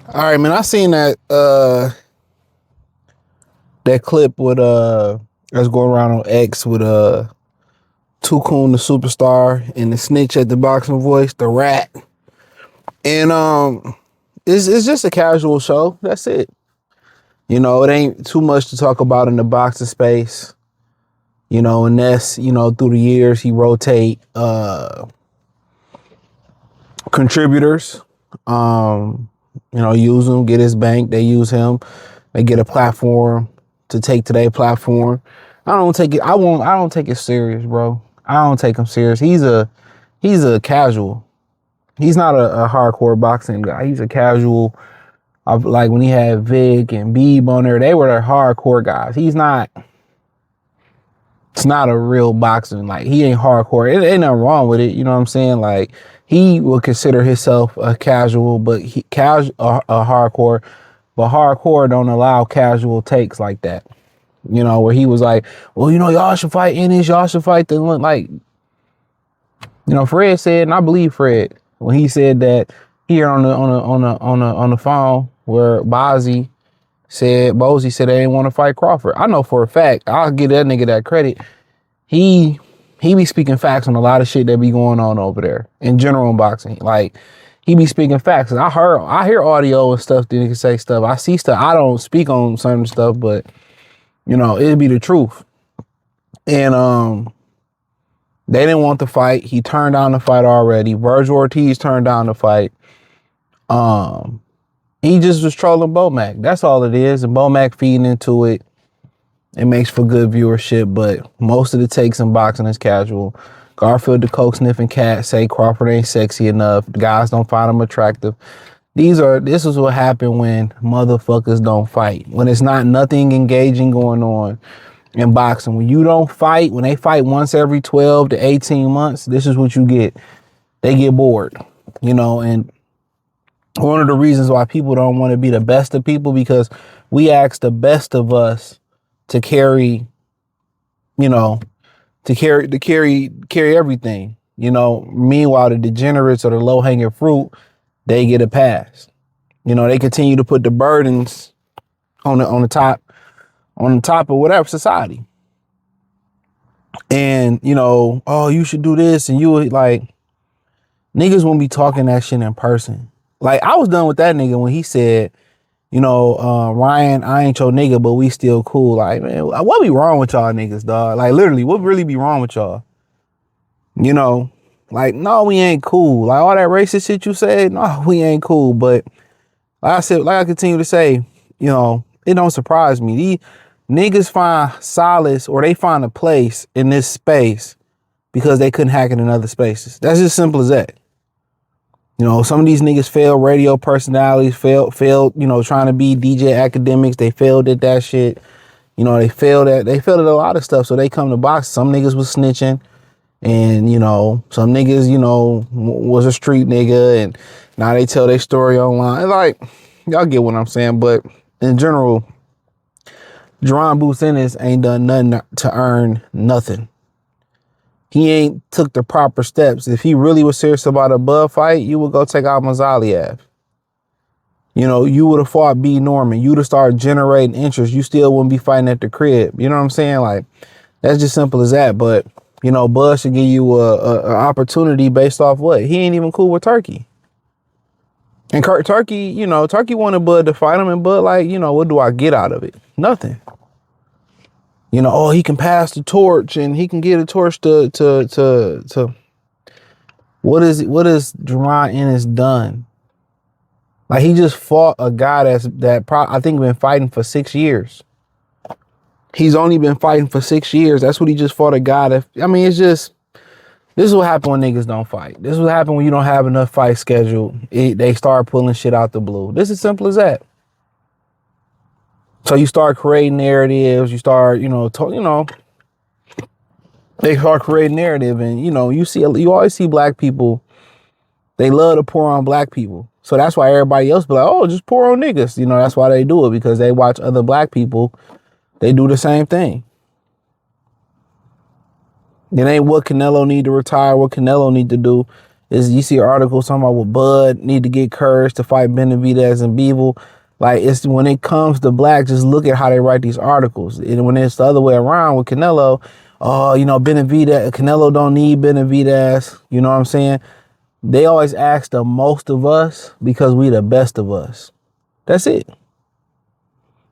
All right, man. I seen that that clip with that's going around on X with Too Coon the Superstar and the snitch at the boxing voice, the rat. And it's just a casual show. That's it. You know, it ain't too much to talk about in the boxing space. You know, and that's, you know, through the years he rotate contributors. You know, use them, get his bank, they use him, they get a platform to take to their platform. I don't take it serious, bro. I don't take him serious. He's a casual. He's not a hardcore boxing guy. He's a casual. Like when he had Vic and Beeb on there, they were the hardcore guys. It's not a real boxing. Like, he ain't hardcore. It ain't nothing wrong with it. You know what I'm saying? Like, he will consider himself a casual, but a hardcore. But hardcore don't allow casual takes like that. You know, where he was like, well, you know, y'all should fight Ennis. Y'all should fight the, like, you know, Fred said, and I believe Fred when he said that here on the phone where Bosey said they didn't want to fight Crawford. I know for a fact, I'll give that nigga that credit. He be speaking facts on a lot of shit that be going on over there in general in boxing. Like, he be speaking facts. And I hear audio and stuff that niggas say stuff. I see stuff. I don't speak on certain stuff, but you know, it'd be the truth. And they didn't want the fight. He turned down the fight already. Virgil Ortiz turned down the fight. He just was trolling Bomac. That's all it is. And Bomac feeding into it. It makes for good viewership, but most of the takes in boxing is casual. Garfield the coke sniffing cat say Crawford ain't sexy enough. The guys don't find him attractive. This is what happened when motherfuckers don't fight. When it's not nothing engaging going on in boxing. When you don't fight, when they fight once every 12 to 18 months, this is what you get. They get bored, you know, and one of the reasons why people don't want to be the best of people, because we ask the best of us to carry, you know, to carry everything, you know. Meanwhile, the degenerates or the low hanging fruit, they get a pass. You know, they continue to put the burdens on the top of whatever society. And, you know, oh, you should do this. And you would, like, niggas won't be talking that shit in person. Like, I was done with that nigga when he said, you know, Ryan, I ain't your nigga, but we still cool. Like, man, what be wrong with y'all niggas, dog? Like, literally, what really be wrong with y'all? You know, like, no, we ain't cool. Like, all that racist shit you said, no, we ain't cool. But like I said, like I continue to say, you know, it don't surprise me. These niggas find solace, or they find a place in this space because they couldn't hack it in other spaces. That's just simple as that. You know, some of these niggas failed radio personalities, failed, you know, trying to be DJ academics. They failed at that shit. You know, they failed at a lot of stuff. So they come to box. Some niggas was snitching, and, you know, some niggas, you know, was a street nigga, and now they tell their story online. Like, y'all get what I'm saying. But in general, Jaron Boots Ennis ain't done nothing to earn nothing. He ain't took the proper steps. If he really was serious about a bud fight, you would go take out Mazaliev. You know, you would have fought B. Norman. You'd have started generating interest. You still wouldn't be fighting at the crib. You know what I'm saying? Like, that's just simple as that. But, you know, Bud should give you a opportunity based off what? He ain't even cool with Turkey. And Turkey, you know, Turkey wanted Bud to fight him, and Bud like, you know, what do I get out of it? Nothing. You know, oh, he can pass the torch, and he can get a torch to what has Jaron Ennis done? Like, he just fought a guy I think been fighting for 6 years. He's only been fighting for 6 years. That's what he just fought a guy that, I mean, it's just, this is what happens when niggas don't fight. This is what happens when you don't have enough fights scheduled. They start pulling shit out the blue. This is simple as that. So you start creating narratives. You start, you know, they start creating narrative, and, you know, you always see black people. They love to pour on black people. So that's why everybody else be like, oh, just pour on niggas. You know, that's why they do it, because they watch other black people. They do the same thing. It ain't what Canelo need to retire, what Canelo need to do. Is you see articles talking about what Bud need to get courage to fight Benavidez and Bivol. Like, it's when it comes to black, just look at how they write these articles. And when it's the other way around with Canelo, oh, Benavidez, Canelo don't need Benavidez. You know what I'm saying? They always ask the most of us because we the best of us. That's it.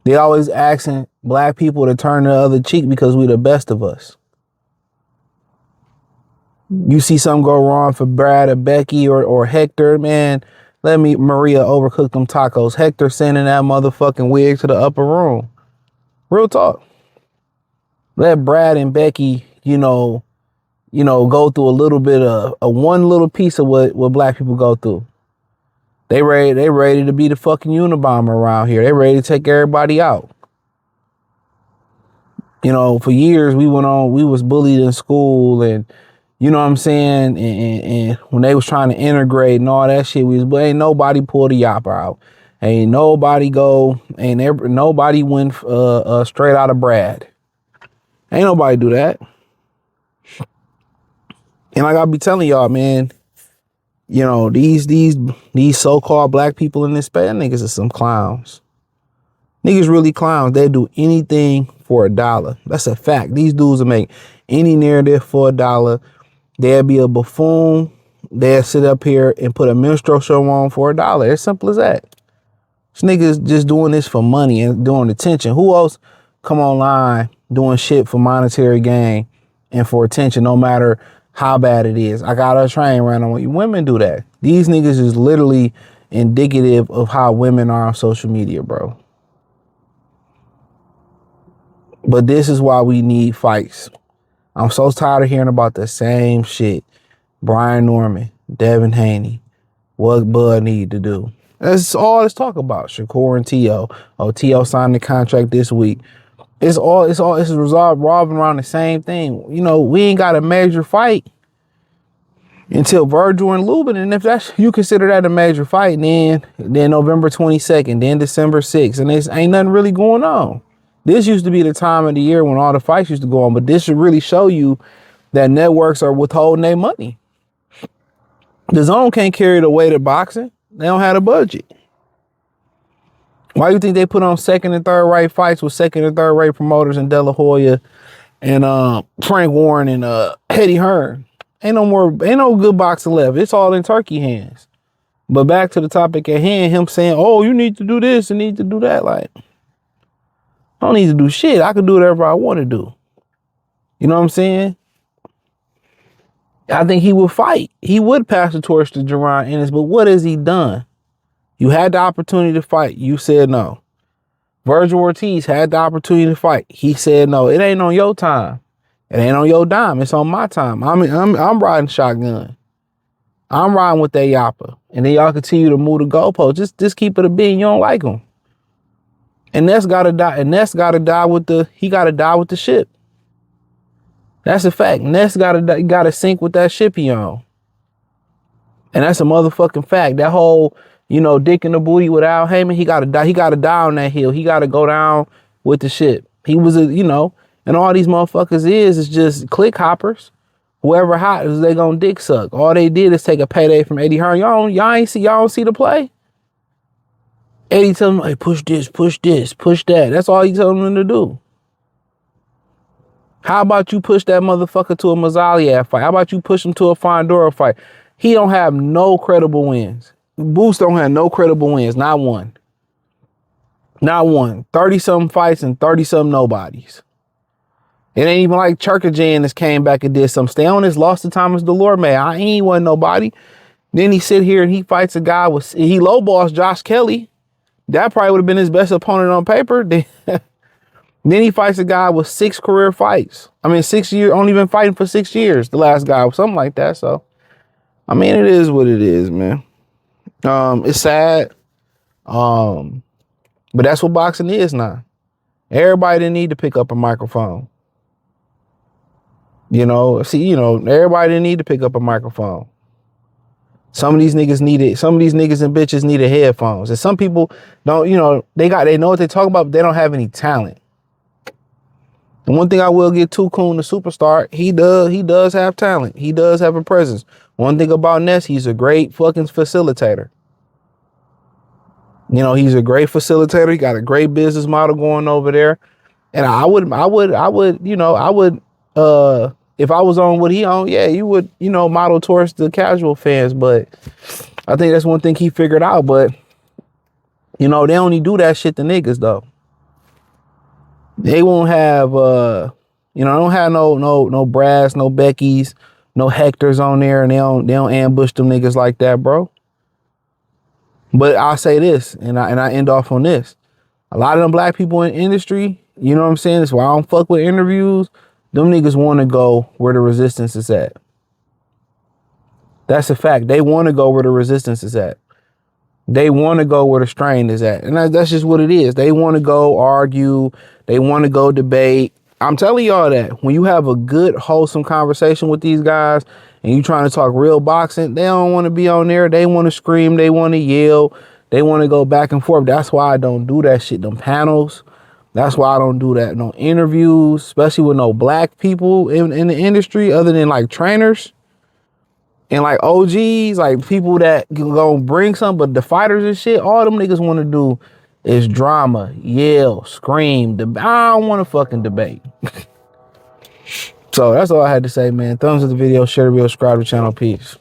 They always asking black people to turn the other cheek because we the best of us. You see something go wrong for Brad or Becky or Hector, man, let me Maria overcook them tacos. Hector sending that motherfucking wig to the upper room. Real talk. Let Brad and Becky, go through a little bit of a one little piece of what black people go through. They ready to be the fucking Unabomber around here. They ready to take everybody out. For years we was bullied in school, and you know what I'm saying? And when they was trying to integrate and all that shit, ain't nobody pull the yapper out. Ain't nobody nobody went straight out of Brad. Ain't nobody do that. And like I be telling y'all, man, these so-called black people in this space, niggas are some clowns. Niggas really clowns. They do anything for $1. That's a fact. These dudes will make any narrative for $1. They'll be a buffoon. They'll sit up here and put a minstrel show on for $1. As simple as that. This niggas just doing this for money and doing attention. Who else come online doing shit for monetary gain and for attention, no matter how bad it is? I got a train ran on you. Women do that. These niggas is literally indicative of how women are on social media, bro. But this is why we need fights. I'm so tired of hearing about the same shit. Brian Norman, Devin Haney, what Bud need to do. That's all let's talk about. Shakur and T.O. Oh, T.O. signed the contract this week. It's revolving around the same thing. We ain't got a major fight until Virgil and Lubin. And if you consider that a major fight, then November 22nd, then December 6th, and there's ain't nothing really going on. This used to be the time of the year when all the fights used to go on, but this should really show you that networks are withholding their money. The Zone can't carry the weight of boxing. They don't have a budget. Why do you think they put on second and third rate fights with second and third rate promoters in De La Hoya and Frank Warren and Eddie Hearn? Ain't no good boxing left. It's all in turkey hands. But back to the topic at hand, him saying, oh, you need to do this and need to do that. Like, I don't need to do shit. I can do whatever I want to do. You know what I'm saying? I think he would fight. He would pass the torch to Jaron Ennis, but what has he done? You had the opportunity to fight. You said no. Virgil Ortiz had the opportunity to fight. He said no. It ain't on your time. It ain't on your dime. It's on my time. I'm riding shotgun. I'm riding with that yapper. And then y'all continue to move the goalpost. Just keep it a bean. You don't like him. And Ness gotta die. And Ness gotta die with the ship. That's a fact. Ness gotta sink with that ship he on. And that's a motherfucking fact. That whole, dick in the booty with Al Heyman, he gotta die. He gotta die on that hill. He gotta go down with the ship. He was and all these motherfuckers is just click hoppers. Whoever hot is they gonna dick suck. All they did is take a payday from Eddie Hearn. Y'all don't see the play? Eddie tell them, hey, push this, push that. That's all he telling them to do. How about you push that motherfucker to a Mazzaliaf fight? How about you push him to a Fondora fight? He don't have no credible wins. Boost don't have no credible wins. Not one. Not one. 30-something fights and 30-something nobodies. It ain't even like Cherkajan just came back and did some. Stay on this, lost to Thomas Delorme. I ain't wasn't nobody. Then he sit here and he fights a guy he lowballs Josh Kelly. That probably would have been his best opponent on paper. Then he fights a guy with 6 career fights. 6 years, only been fighting for 6 years. The last guy, something like that. So, it is what it is, man. It's sad. But that's what boxing is now. Everybody didn't need to pick up a microphone. Everybody didn't need to pick up a microphone. Some of these niggas and bitches needed headphones. And some people don't, they know what they talk about, but they don't have any talent. The one thing I will get to Coon, the superstar, he does have talent. He does have a presence. One thing about Ness, he's a great fucking facilitator. You know, he's a great facilitator. He got a great business model going over there. And I would, if I was on what he on, yeah, you would, model towards the casual fans. But I think that's one thing he figured out. But, they only do that shit to niggas though. They won't have, they don't have no Brass, no Beckys, no Hectors on there, and they don't ambush them niggas like that, bro. But I'll say this, and I end off on this. A lot of them black people in the industry, you know what I'm saying? That's why I don't fuck with interviews. Them niggas want to go where the resistance is at. That's a fact. They want to go where the resistance is at. They want to go where the strain is at. And that's just what it is. They want to go argue. They want to go debate. I'm telling y'all that when you have a good, wholesome conversation with these guys and you trying to talk real boxing, they don't want to be on there. They want to scream. They want to yell. They want to go back and forth. That's why I don't do that shit. Them panels. That's why I don't do that. No interviews, especially with no black people in the industry other than like trainers. And like OGs, like people that gonna bring some, but the fighters and shit, all them niggas want to do is drama, yell, scream. I don't want to fucking debate. So that's all I had to say, man. Thumbs up the video, share the video, subscribe to the channel. Peace.